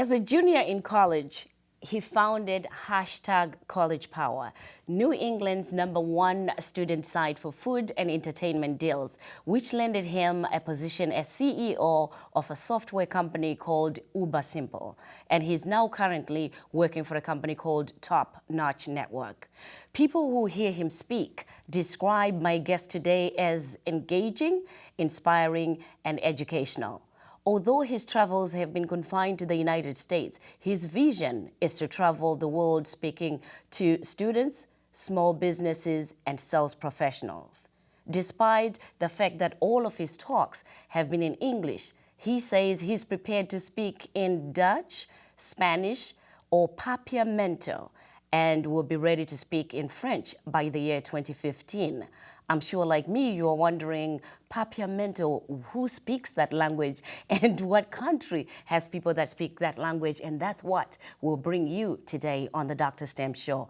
As a junior in college, he founded #CollegePower, New England's #1 student site for food and entertainment deals, which landed him a position as CEO of a software company called Ubersimple. And he's now currently working for a company called Top Notch Network. People who hear him speak describe my guest today as engaging, inspiring, and educational. Although his travels have been confined to the United States, his vision is to travel the world speaking to students, small businesses, and sales professionals. Despite the fact that all of his talks have been in English, he says he's prepared to speak in Dutch, Spanish, or Papiamento, and will be ready to speak in French by the year 2015. I'm sure, like me, you're wondering, Papiamento, who speaks that language and what country has people that speak that language? And that's what we'll bring you today on the Dr. STEM Show.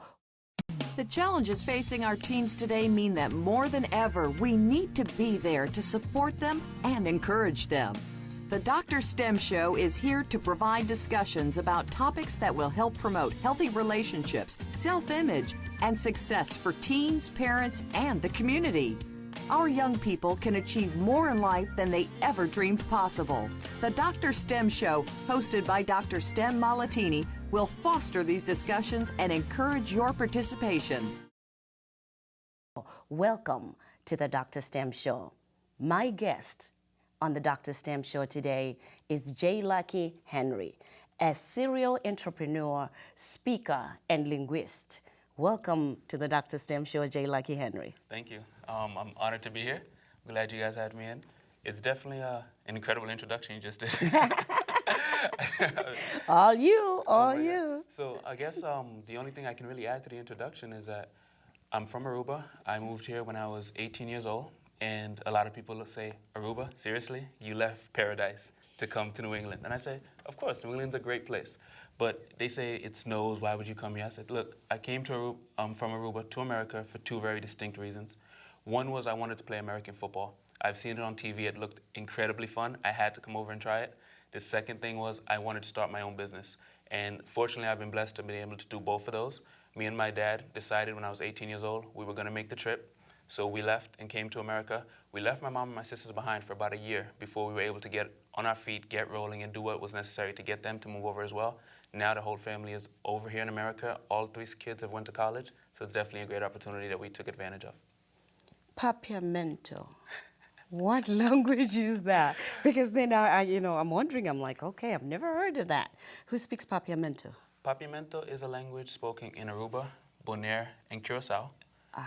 The challenges facing our teens today mean that more than ever, we need to be there to support them and encourage them. The Dr. STEM Show is here to provide discussions about topics that will help promote healthy relationships, self-image, and success for teens, parents, and the community. Our young people can achieve more in life than they ever dreamed possible. The Dr. STEM Show, hosted by Dr. Stem Malatini, will foster these discussions and encourage your participation. Welcome to the Dr. STEM Show. My guest on the Dr. STEM Show today is J. Lucky Henry, a serial entrepreneur, speaker, and linguist. Welcome to the Dr. STEM Show, J. Lucky Henry. Thank you. I'm honored to be here. I'm glad you guys had me in. It's definitely an incredible introduction you just did. All you, all God. you. So I guess the only thing I can really add to the introduction is that I'm from Aruba. I moved here when I was 18 years old. And a lot of people say, Aruba, seriously? You left paradise to come to New England. And I say, of course, New England's a great place. But they say it snows, why would you come here? I said, look, I came to from Aruba to America for two very distinct reasons. One was I wanted to play American football. I've seen it on TV, it looked incredibly fun. I had to come over and try it. The second thing was I wanted to start my own business. And fortunately, I've been blessed to be able to do both of those. Me and my dad decided when I was 18 years old, we were gonna make the trip. So we left and came to America. We left my mom and my sisters behind for about a year before we were able to get on our feet, get rolling, and do what was necessary to get them to move over as well. Now the whole family is over here in America. All three kids have went to college, so it's definitely a great opportunity that we took advantage of. Papiamento. What language is that? Because then I'm wondering, I'm like, okay, I've never heard of that. Who speaks Papiamento? Papiamento is a language spoken in Aruba, Bonaire, and Curacao.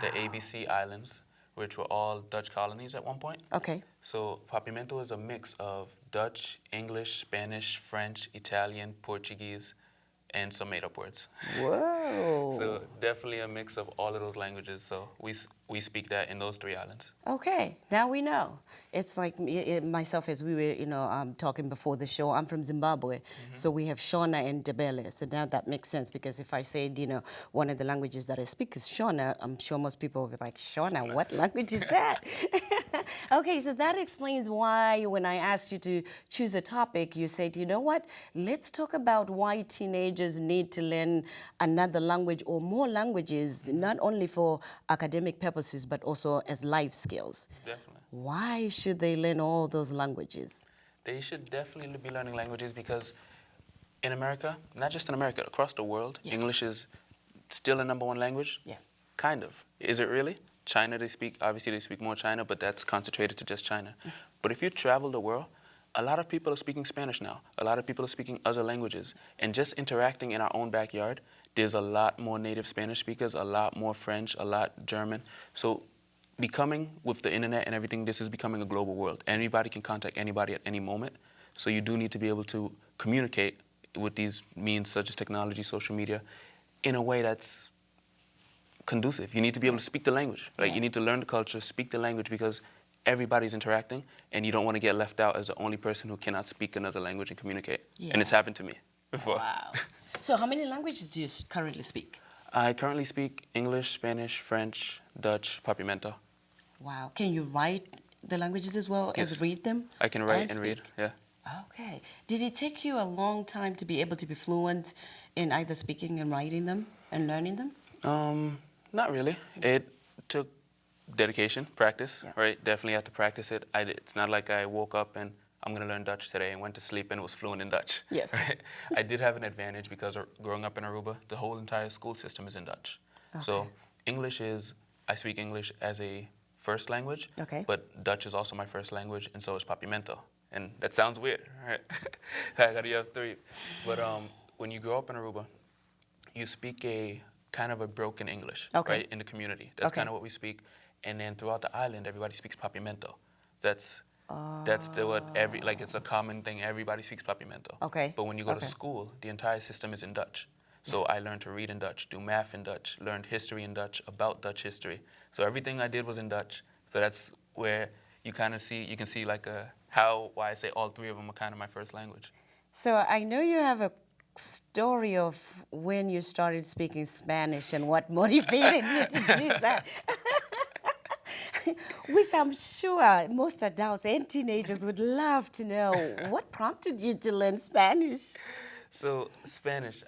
The ABC Islands, which were all Dutch colonies at one point. Okay. So Papiamento is a mix of Dutch, English, Spanish, French, Italian, Portuguese, and some made-up words. Whoa. So definitely a mix of all of those languages. So we speak that in those three islands. Okay, now we know. It's like myself, as we were, talking before the show. I'm from Zimbabwe, so we have Shona and Ndebele. So now that makes sense because if I said, one of the languages that I speak is Shona, I'm sure most people will be like, Shona, what language is that? Okay, so that explains why when I asked you to choose a topic, you said, you know what? Let's talk about why teenagers need to learn another language or more languages, not only for academic purposes, but also as life skills. Definitely. Why should they learn all those languages? They should definitely be learning languages because in America, not just in America, across the world, yes. English is still the #1 language. Yeah. Kind of. Is it really? China, obviously they speak more China, but that's concentrated to just China. But if you travel the world, a lot of people are speaking Spanish now. A lot of people are speaking other languages. And just interacting in our own backyard, there's a lot more native Spanish speakers, a lot more French, a lot German. So becoming, with the internet and everything, this is becoming a global world. Anybody can contact anybody at any moment. So you do need to be able to communicate with these means such as technology, social media, in a way that's conducive. You need to be able to speak the language, right? Yeah. You need to learn the culture, speak the language, because everybody's interacting, and you don't want to get left out as the only person who cannot speak another language and communicate. Yeah. And it's happened to me before. Wow. So how many languages do you currently speak? I currently speak English, Spanish, French, Dutch, Papiamento. Wow. Can you write the languages as well as read them? I can write and read, yeah. Okay. Did it take you a long time to be able to be fluent in either speaking and writing them and learning them? Not really. It took dedication, practice, Yeah. right? Definitely had to practice it. It's not like I woke up and I'm going to learn Dutch today and went to sleep and was fluent in Dutch. Yes. Right? I did have an advantage because growing up in Aruba, the whole entire school system is in Dutch. So I speak English as a first language, Okay. but Dutch is also my first language, and so is Papimento. And that sounds weird, right? I got you have three. But when you grow up in Aruba, you speak a kind of a broken English, Okay. right, in the community. That's Okay. kind of what we speak. And then throughout the island, everybody speaks Papimento. That's it's a common thing. Everybody speaks Papimento. Okay. But when you go to Okay. school, the entire system is in Dutch. So I learned to read in Dutch, do math in Dutch, learned history in Dutch, about Dutch history. So everything I did was in Dutch. So that's where you can see like why I say all three of them are kind of my first language. So I know you have a story of when you started speaking Spanish and what motivated you to do that. Which I'm sure most adults and teenagers would love to know. What prompted you to learn Spanish? So Spanish,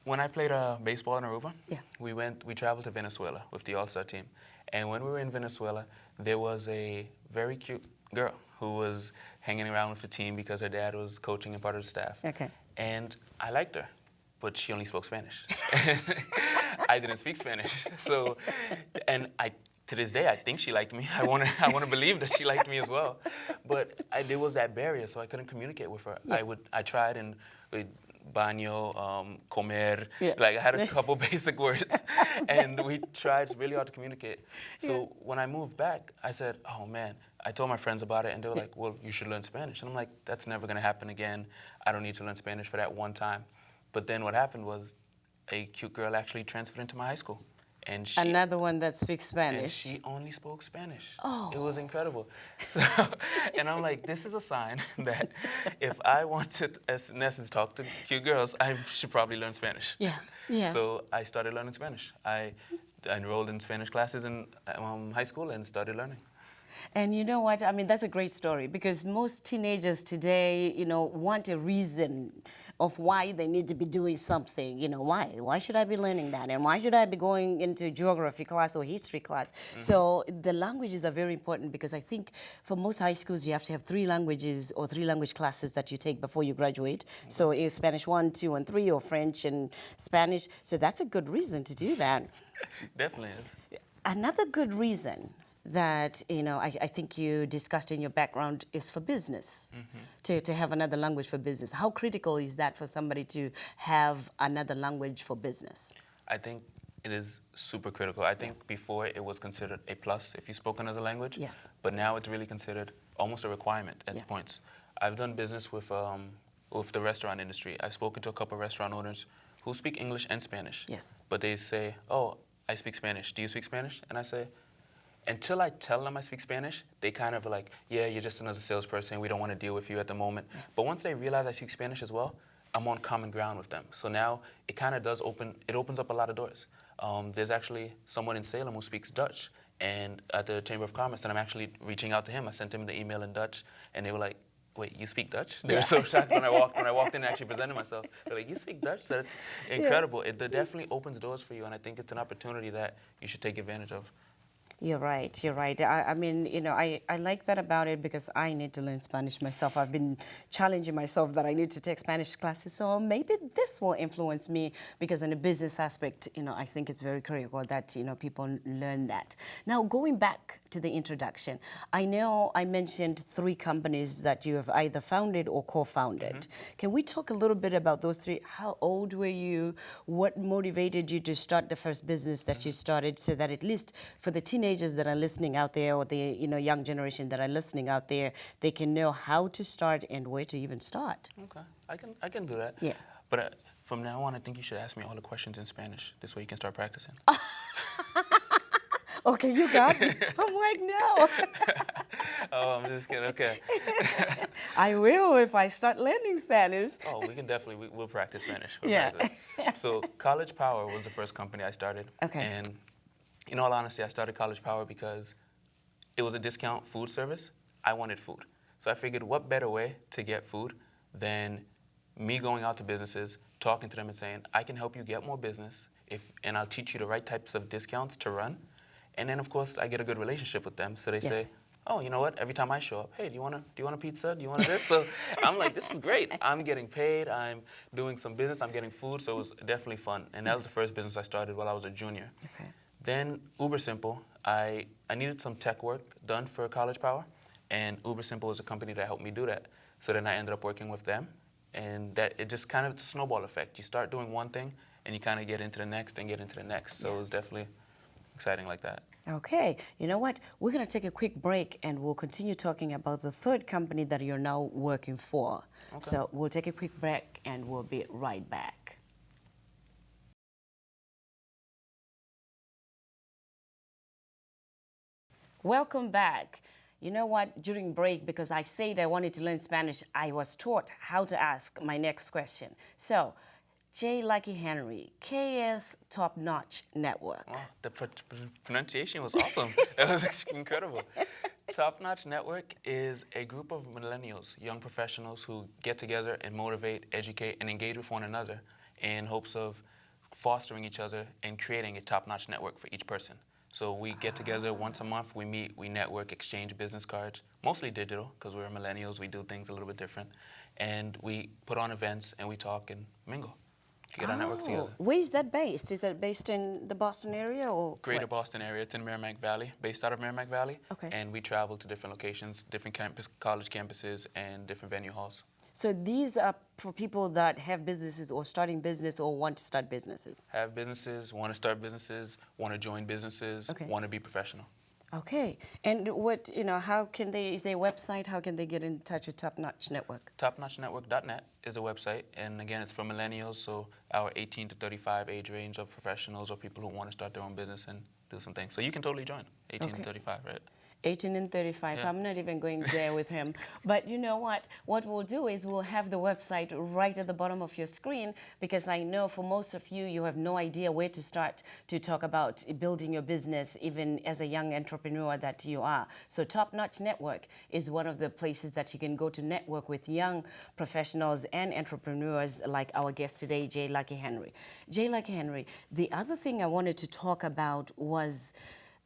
when I played baseball in Aruba, Yeah. we traveled to Venezuela with the All-Star team. And when we were in Venezuela, there was a very cute girl who was hanging around with the team because her dad was coaching and part of the staff. Okay. And I liked her, but she only spoke Spanish. I didn't speak Spanish. So, to this day, I think she liked me. I want to believe that she liked me as well. But there was that barrier, so I couldn't communicate with her. Yeah. I tried and baño, comer, Yeah. like I had a couple basic words, and we tried really hard to communicate. So when I moved back, I said, oh man, I told my friends about it, and they were like, well, you should learn Spanish. And I'm like, that's never gonna happen again. I don't need to learn Spanish for that one time. But then what happened was a cute girl actually transferred into my high school. And Another one that speaks Spanish. And she only spoke Spanish. Oh. It was incredible. So, and I'm like, this is a sign that if I want to, in essence, talk to cute girls, I should probably learn Spanish. Yeah, yeah. So I started learning Spanish. I enrolled in Spanish classes in high school and started learning. And you know what? I mean, that's a great story because most teenagers today, want a reason of why they need to be doing something. Why? Why should I be learning that? And why should I be going into geography class or history class? Mm-hmm. So the languages are very important because I think for most high schools, you have to have 3 languages or 3 language classes that you take before you graduate. Mm-hmm. So it's Spanish 1, 2, and 3, or French and Spanish. So that's a good reason to do that. Definitely is. Another good reason that I think you discussed in your background is for business, to have another language for business. How critical is that for somebody to have another language for business? I think it is super critical. I think before it was considered a plus if you spoke another language. Yes. But now it's really considered almost a requirement at points. I've done business with the restaurant industry. I've spoken to a couple of restaurant owners who speak English and Spanish. Yes. But they say, oh, I speak Spanish. Do you speak Spanish? And I say, until I tell them I speak Spanish, they kind of are like, yeah, you're just another salesperson. We don't want to deal with you at the moment. But once they realize I speak Spanish as well, I'm on common ground with them. So now it kind of opens up a lot of doors. There's actually someone in Salem who speaks Dutch, and at the Chamber of Commerce, and I'm actually reaching out to him. I sent him the email in Dutch, and they were like, wait, you speak Dutch? They were so shocked when I walked in and actually presented myself. They're like, you speak Dutch? That's incredible. It definitely opens doors for you, and I think it's an opportunity that you should take advantage of. You're right. I mean, I like that about it because I need to learn Spanish myself. I've been challenging myself that I need to take Spanish classes, so maybe this will influence me because in a business aspect, I think it's very critical that, people learn that. Now, going back to the introduction, I know I mentioned 3 companies that you have either founded or co-founded. Mm-hmm. Can we talk a little bit about those 3? How old were you? What motivated you to start the first business that you started so that at least for the teenagers that are listening out there or the young generation that are listening out there, they can know how to start and where to even start? Okay, I can do that. Yeah. But from now on, I think you should ask me all the questions in Spanish. This way you can start practicing. Okay, you got me. I'm like, no. Oh, I'm just kidding. Okay. I will if I start learning Spanish. Oh, we can definitely, we'll practice Spanish. Yeah. So College Power was the first company I started. Okay. And in all honesty, I started College Power because it was a discount food service. I wanted food. So I figured what better way to get food than me going out to businesses, talking to them and saying, I can help you get more business and I'll teach you the right types of discounts to run. And then, of course, I get a good relationship with them. So they say, oh, you know what? Every time I show up, hey, do you want a pizza? Do you want this? So I'm like, this is great. I'm getting paid. I'm doing some business. I'm getting food. So it was definitely fun. And that was the first business I started while I was a junior. Okay. Then Ubersimple, I needed some tech work done for College Power. And Ubersimple is a company that helped me do that. So then I ended up working with them. And that it just kind of, it's a snowball effect. You start doing one thing, and you kind of get into the next and get into the next. So it was definitely exciting like that. Okay, you know what? We're going to take a quick break and we'll continue talking about the third company that you're now working for. Okay. So we'll take a quick break and we'll be right back. Welcome back. You know what? During break, because I said I wanted to learn Spanish, I was taught how to ask my next question. So, J. Lucky Henry, KS Top Notch Network. Oh, the pronunciation was awesome. It was incredible. Top Notch Network is a group of millennials, young professionals who get together and motivate, educate, and engage with one another in hopes of fostering each other and creating a top-notch network for each person. So we get together once a month, we meet, we network, exchange business cards, mostly digital, because we're millennials, we do things a little bit different. And we put on events and we talk and mingle to get our networks together. Where is that based? Is that based in the Boston area or Greater Boston area. It's in Merrimack Valley, based out of Merrimack Valley. Okay. And we travel to different locations, different college campuses, and different venue halls. So these are for people that have businesses or starting business or want to start businesses? Have businesses, want to start businesses, want to join businesses, want to be professional. Okay. And what, how can they, is there a website, how can they get in touch with Top Notch Network? TopNotchNetwork.net is a website, and again, it's for millennials, so our 18 to 35 age range of professionals or people who want to start their own business and do some things. So you can totally join, 18 to 35, right? 18 and 35. Yeah. I'm not even going there with him. But you know what? What we'll do is we'll have the website right at the bottom of your screen, because I know for most of you, you have no idea where to start to talk about building your business, even as a young entrepreneur that you are. So Top Notch Network is one of the places that you can go to network with young professionals and entrepreneurs like our guest today, J. Lucky Henry. J. Lucky Henry, the other thing I wanted to talk about was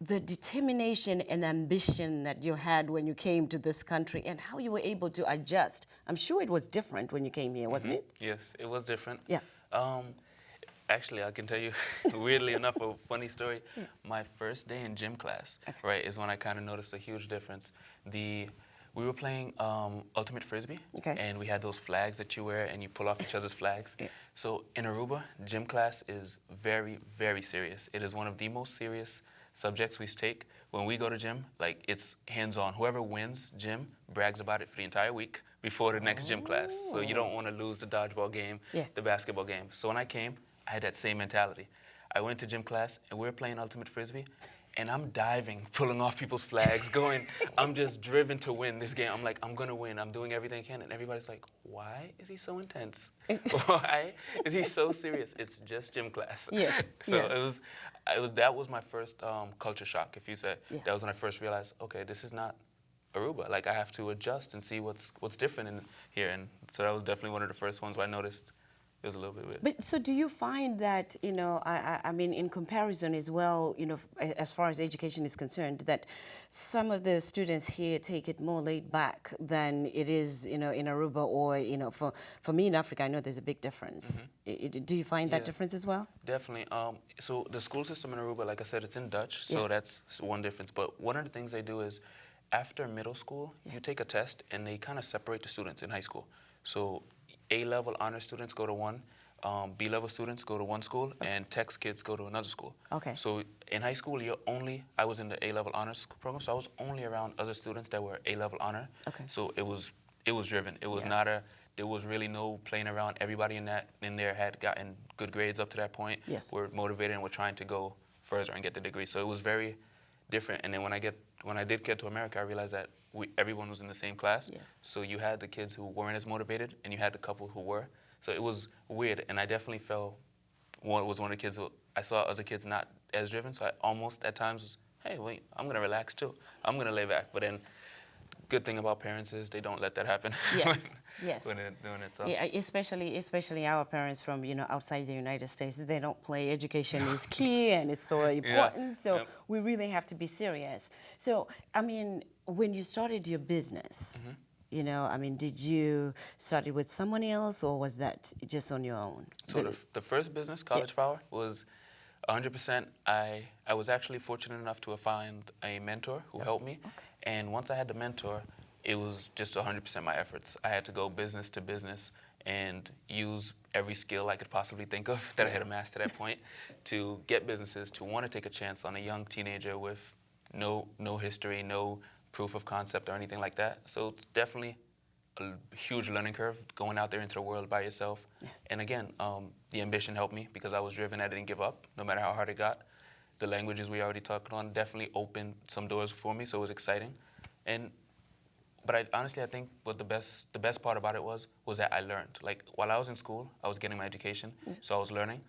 the determination and ambition that you had when you came to this country and how you were able to adjust. I'm sure it was different when you came here, wasn't it? Yes, it was different. Yeah. Actually, I can tell you, weirdly enough, a funny story. Yeah. My first day in gym class, right, is when I kind of noticed a huge difference. We were playing Ultimate Frisbee, and we had those flags that you wear and you pull off each other's flags. Yeah. So in Aruba, gym class is very, very serious. It is one of the most serious subjects we take. When we go to gym, like, it's hands-on. Whoever wins gym brags about it for the entire week before the next gym class. So you don't want to lose the dodgeball game, the basketball game. So when I came, I had that same mentality. I went to gym class and we were playing Ultimate Frisbee, and I'm diving, pulling off people's flags, going, I'm just driven to win this game. I'm like, I'm gonna win. I'm doing everything I can. And everybody's like, why is he so intense? Why is he so serious? It's just gym class. Yes. So that was my first culture shock, if you say. That was when I first realized, okay, this is not Aruba. Like, I have to adjust and see what's different in here. And so that was definitely one of the first ones where I noticed it was a little bit weird. But so do you find that, I mean, in comparison as well, as far as education is concerned, that some of the students here take it more laid back than it is, in Aruba, or, for me in Africa, I know there's a big difference. Do you find that difference as well? Definitely. So the school system in Aruba, like I said, it's in Dutch, so that's one difference. But one of the things they do is, after middle school, you take a test, and they kind of separate the students in high school. So A-level honor students go to one, B-level students go to one school, and text kids go to another school. Okay. So in high school, I was in the A-level honors program, so I was only around other students that were A-level honor. Okay. So it was driven. It was there was really no playing around. Everybody in there had gotten good grades up to that point. Yes. Were motivated and were trying to go further and get the degree. So it was very different. And then when I did get to America, I realized that everyone was in the same class. Yes. So you had the kids who weren't as motivated, and you had the couple who were. So it was weird, and I definitely was one of the kids who I saw other kids not as driven. So I almost at times was, hey, wait, I'm gonna relax too. I'm gonna lay back. But then good thing about parents is they don't let that happen. Yes, yes. When they're doing it. So. Yeah, especially our parents from, outside the United States, they don't play. Education is key and it's so important. So Yep. we really have to be serious. So, I mean, when you started your business, did you start it with someone else or was that just on your own? So the first business, College Power, was 100%. I was actually fortunate enough to find a mentor who helped me. Okay. And once I had the mentor, it was just 100% my efforts. I had to go business to business and use every skill I could possibly think of that I had amassed to that point to get businesses to want to take a chance on a young teenager with no history, no proof of concept or anything like that. So it's definitely a huge learning curve going out there into the world by yourself. Yes. And again, the ambition helped me because I was driven. I didn't give up, no matter how hard it got. The languages we already talked on definitely opened some doors for me, so it was exciting. But honestly, I think what the best part about it was that I learned. Like while I was in school, I was getting my education, so I was learning.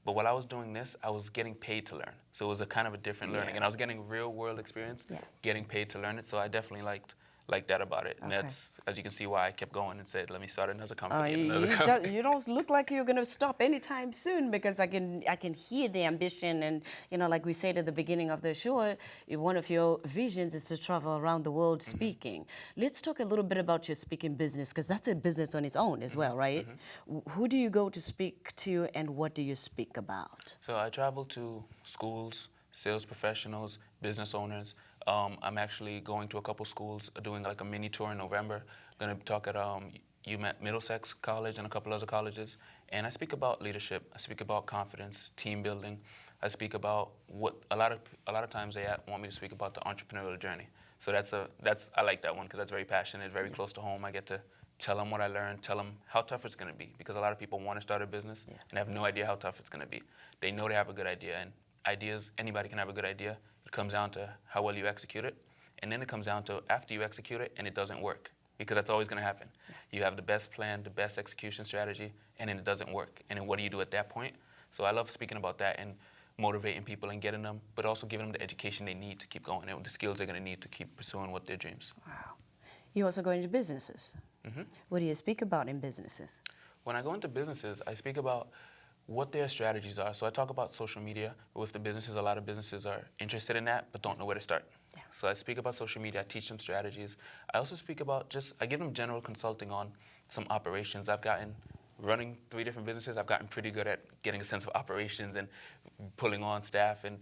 But while I was doing this, I was getting paid to learn. So it was a kind of a different learning, and I was getting real world experience, getting paid to learn it. So I definitely liked that about it. And that's, as you can see, why I kept going and said, let me start another company. You don't look like you're going to stop anytime soon because I can hear the ambition. And, like we said at the beginning of the show, one of your visions is to travel around the world speaking. Let's talk a little bit about your speaking business because that's a business on its own as well, right? Who do you go to speak to and what do you speak about? So I travel to schools, sales professionals, business owners. I'm actually going to a couple schools, doing like a mini tour in November. I'm going to talk at Middlesex College and a couple other colleges. And I speak about leadership. I speak about confidence, team building. I speak about what a lot of times they want me to speak about the entrepreneurial journey. So I like that one because that's very passionate, very close to home. I get to tell them what I learned, tell them how tough it's going to be because a lot of people want to start a business and have no idea how tough it's going to be. They know they have a good idea, and ideas, anybody can have a good idea. It comes down to how well you execute it, and then it comes down to after you execute it and it doesn't work, because that's always going to happen. You have the best plan, the best execution strategy, and then it doesn't work. And then what do you do at that point? So I love speaking about that and motivating people and getting them, but also giving them the education they need to keep going and the skills they're going to need to keep pursuing what their dreams. Wow. You also go into businesses. What do you speak about in businesses? When I go into businesses, I speak about what their strategies are. So I talk about social media with the businesses. A lot of businesses are interested in that, but don't know where to start. Yeah. So I speak about social media. I teach them strategies. I also speak about I give them general consulting on some operations. Running 3 different businesses, I've gotten pretty good at getting a sense of operations and pulling on staff and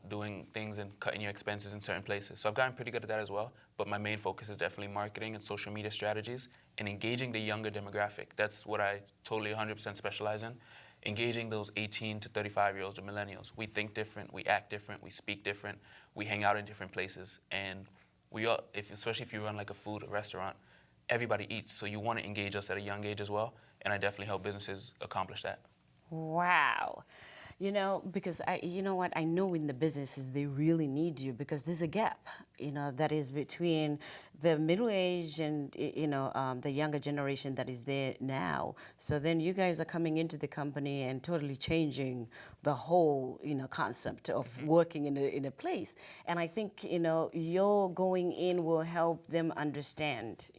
doing things and cutting your expenses in certain places. So I've gotten pretty good at that as well. But my main focus is definitely marketing and social media strategies and engaging the younger demographic. That's what I totally 100% specialize in. Engaging those 18 to 35-year-olds or millennials. We think different, we act different, we speak different, we hang out in different places, and especially if you run like a food restaurant, everybody eats, so you want to engage us at a young age as well, and I definitely help businesses accomplish that. Wow. Because I know in the businesses they really need you because there's a gap, that is between the middle age and, the younger generation that is there now. So then you guys are coming into the company and totally changing the whole, concept of working in a place. And I think, your going in will help them understand,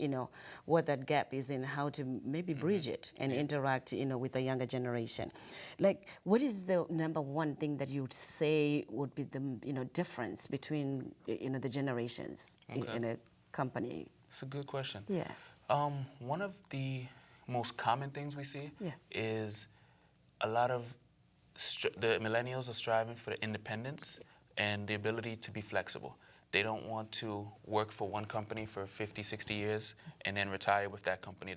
what that gap is and how to maybe bridge it and interact, with the younger generation. Like, what is the number one thing that you would say would be the difference between the generations in a company? It's a good question. Yeah. One of the most common things we see is a lot of the millennials are striving for the independence and the ability to be flexible. They don't want to work for one company for 50, 60 years and then retire with that company.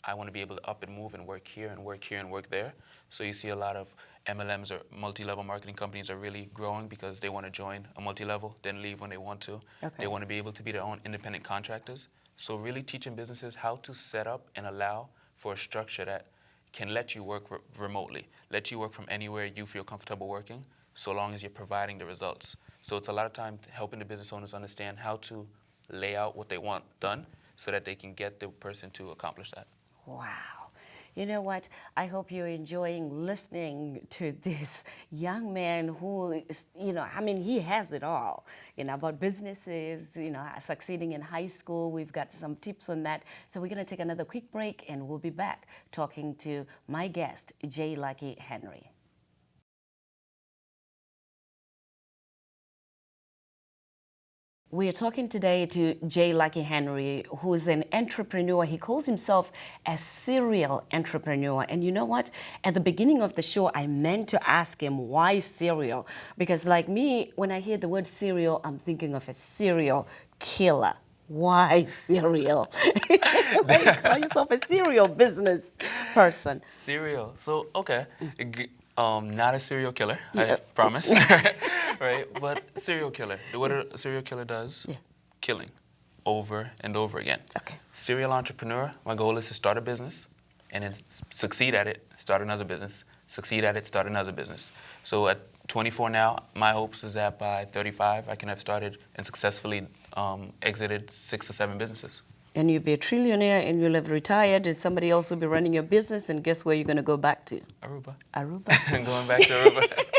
I want to be able to up and move and work here and work here and work there. So you see a lot of MLMs or multi-level marketing companies are really growing because they want to join a multi-level, then leave when they want to. Okay. They want to be able to be their own independent contractors. So really teaching businesses how to set up and allow for a structure that can let you work remotely, let you work from anywhere you feel comfortable working, so long as you're providing the results. So it's a lot of time helping the business owners understand how to lay out what they want done so that they can get the person to accomplish that. Wow. You know what? I hope you're enjoying listening to this young man who is, I mean, he has it all, about businesses, succeeding in high school. We've got some tips on that. So we're going to take another quick break and we'll be back talking to my guest, J. Lucky Henry. We are talking today to J. Lucky Henry, who is an entrepreneur. He calls himself a serial entrepreneur. And you know what? At the beginning of the show, I meant to ask him why serial. Because like me, when I hear the word serial, I'm thinking of a serial killer. Why serial? Why you call yourself a serial business person? Serial. So, okay. Not a serial killer, Yeah. I promise. Right? But serial killer. What a serial killer does, killing over and over again. Okay. Serial entrepreneur, my goal is to start a business and then succeed at it, start another business, succeed at it, start another business. So at 24 now, my hopes is that by 35, I can have started and successfully exited 6 or 7 businesses. And you'll be a trillionaire and you'll have retired and somebody else will be running your business, and guess where you're going to go back to? Aruba. Aruba. Going back to Aruba.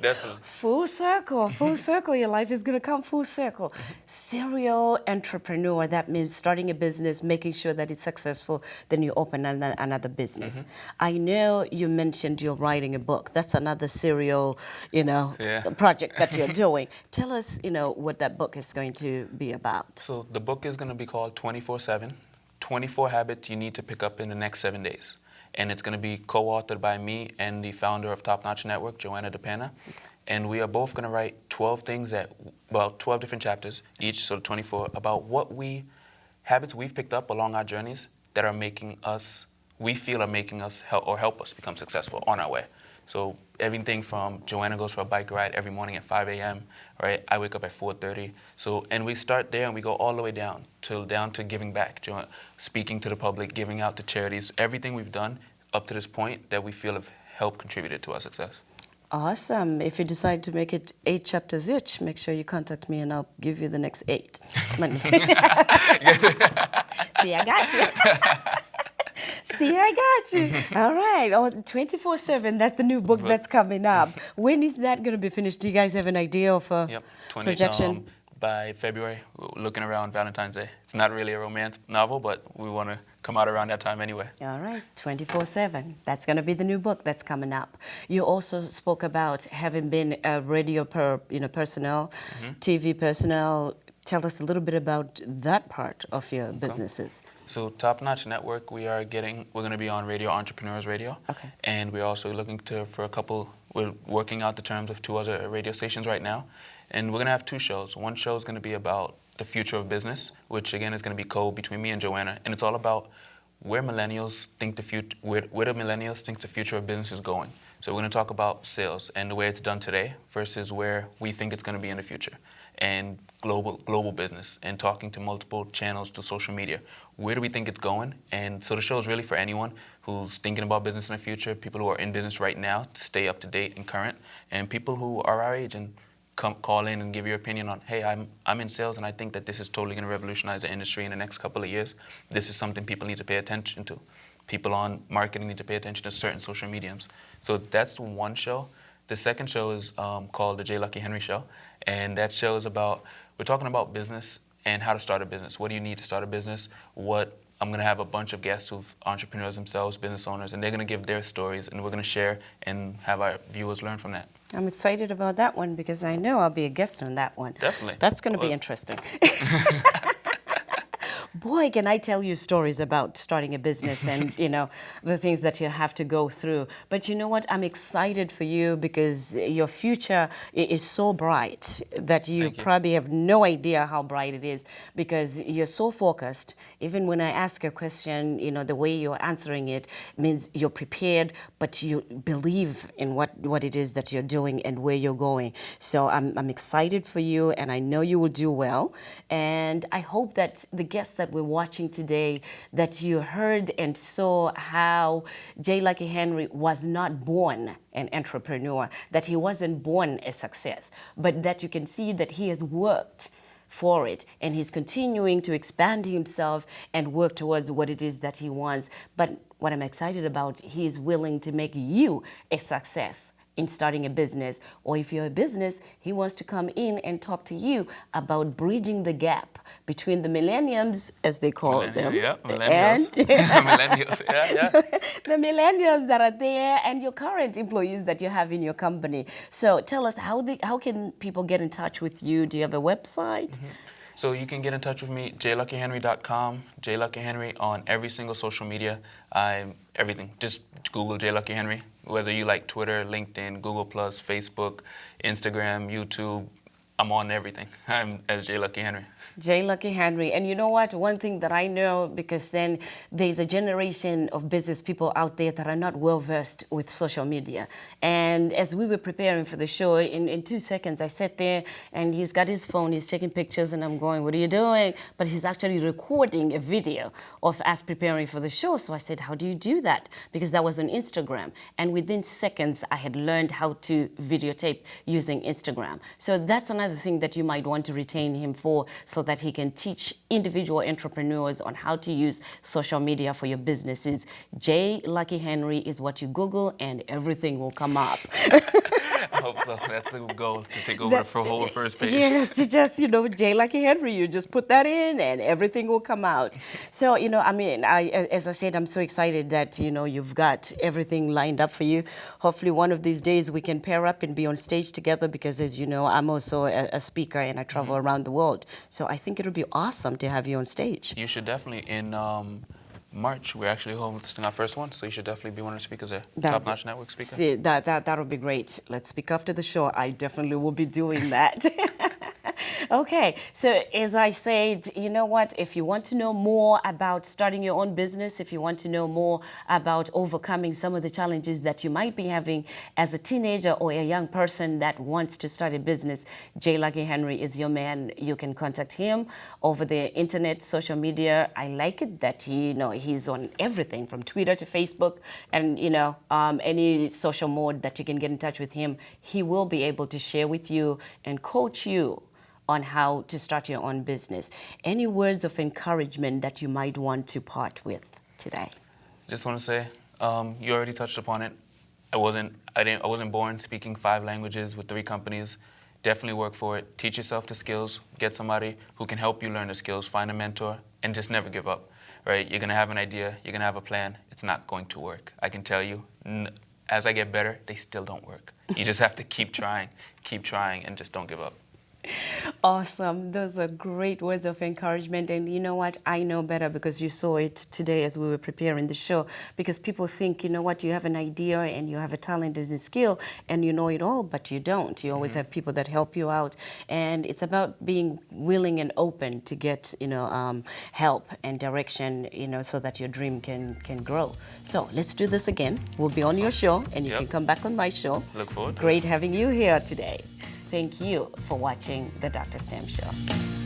Definitely. Full circle. Your life is going to come full circle. Serial entrepreneur, that means starting a business, making sure that it's successful, then you open another business. I know you mentioned you're writing a book. That's another serial, project that you're doing. Tell us, what that book is going to be about. So the book is going to be called 24/7, 24 Habits You Need to Pick Up in the Next 7 Days. And it's going to be co-authored by me and the founder of Top Notch Network, Joanna DePana. And we are both going to write 12 different chapters, each, so 24, about habits we've picked up along our journeys that are making us, we feel are making us help us become successful on our way. So everything from Joanna goes for a bike ride every morning at 5 a.m., right? I wake up at 4:30. So, and we start there and we go all the way down to giving back, speaking to the public, giving out to charities, everything we've done up to this point that we feel have helped contributed to our success. Awesome. If you decide to make it 8 chapters each, make sure you contact me and I'll give you the next 8. See, I got you. See, I got you. All right. 24/7, that's the new book that's coming up. When is that going to be finished? Do you guys have an idea of a projection? By February, we're looking around Valentine's Day. It's not really a romance novel, but we want to come out around that time anyway. All right, 24/7. That's going to be the new book that's coming up. You also spoke about having been a radio personnel, TV personnel. Tell us a little bit about that part of your businesses. So Top Notch Network, we're going to be on Radio Entrepreneurs Radio. Okay. And we're also looking we're working out the terms of 2 other radio stations right now. And we're going to have 2 shows. One show is going to be about the future of business, which again is going to be between me and Joanna. And it's all about where millennials think where the millennials think the future of business is going. So we're going to talk about sales and the way it's done today versus where we think it's going to be in the future. And global business, and talking to multiple channels to social media. Where do we think it's going? And so the show is really for anyone who's thinking about business in the future, people who are in business right now to stay up to date and current, and people who are our age and call in and give your opinion on, hey, I'm in sales and I think that this is totally going to revolutionize the industry in the next couple of years. This is something people need to pay attention to. People on marketing need to pay attention to certain social mediums. So that's one show. The second show is called The J. Lucky Henry Show. And that show is we're talking about business and how to start a business. What do you need to start a business? I'm going to have a bunch of guests who've entrepreneurs themselves, business owners, and they're going to give their stories, and we're going to share and have our viewers learn from that. I'm excited about that one because I know I'll be a guest on that one. Definitely. That's going to be interesting. Boy, can I tell you stories about starting a business and, the things that you have to go through. But you know what? I'm excited for you because your future is so bright that you probably have no idea how bright it is because you're so focused. Even when I ask a question, the way you're answering it means you're prepared, but you believe in what it is that you're doing and where you're going. So I'm excited for you, and I know you will do well. And I hope that the guests that we're watching today, that you heard and saw how J. Lucky Henry was not born an entrepreneur, that he wasn't born a success, but that you can see that he has worked for it and he's continuing to expand himself and work towards what it is that he wants. But what I'm excited about, he is willing to make you a success in starting a business. Or if you're a business, he wants to come in and talk to you about bridging the gap between the millennials, as they call them, yeah, millennials. and Millennials, yeah. the millennials that are there and your current employees that you have in your company. So tell us, how can people get in touch with you? Do you have a website? So you can get in touch with me, jluckyhenry.com, jluckyhenry on every single social media. I'm everything. Just Google jluckyhenry, whether you like Twitter, LinkedIn, Google+, Facebook, Instagram, YouTube. I'm on everything. I'm as jluckyhenry. J. Lucky Henry. And you know what? One thing that I know, because then there's a generation of business people out there that are not well versed with social media. And as we were preparing for the show, in 2 seconds, I sat there and he's got his phone, he's taking pictures, and I'm going, what are you doing? But he's actually recording a video of us preparing for the show. So I said, how do you do that? Because that was on Instagram. And within seconds, I had learned how to videotape using Instagram. So that's another thing that you might want to retain him for, so that he can teach individual entrepreneurs on how to use social media for your businesses. J. Lucky Henry is what you Google and everything will come up. I hope so. That's the goal, to take over the whole first page. Yes, to just, J. Lucky Henry, you just put that in and everything will come out. So, as I said, I'm so excited that, you've got everything lined up for you. Hopefully one of these days we can pair up and be on stage together, because as you know, I'm also a speaker and I travel around the world. So I think it'll be awesome to have you on stage. You should definitely. In March, we're actually hosting our first one, so you should definitely be one of the speakers there. Top-notch network speaker. See, that'll be great. Let's speak after the show. I definitely will be doing that. Okay, so as I said, you know what? If you want to know more about starting your own business, if you want to know more about overcoming some of the challenges that you might be having as a teenager or a young person that wants to start a business, J. Lucky Henry is your man. You can contact him over the internet, social media. I like it that he's on everything from Twitter to Facebook, and any social mode that you can get in touch with him. He will be able to share with you and coach you on how to start your own business. Any words of encouragement that you might want to part with today? Just want to say, you already touched upon it. I wasn't born speaking 5 languages with 3 companies. Definitely work for it. Teach yourself the skills. Get somebody who can help you learn the skills. Find a mentor, and just never give up. Right? You're gonna have an idea. You're gonna have a plan. It's not going to work. I can tell you. As I get better, they still don't work. You just have to keep trying, and just don't give up. Awesome. Those are great words of encouragement. And you know what? I know better because you saw it today as we were preparing the show. Because people think, you know what, you have an idea and you have a talent and a skill and you know it all, but you don't. You always have people that help you out. And it's about being willing and open to get, help and direction, so that your dream can grow. So let's do this again. We'll be on your show and you can come back on my show. Look forward to it. Great having you here today. Thank you for watching the Dr. STEM Show.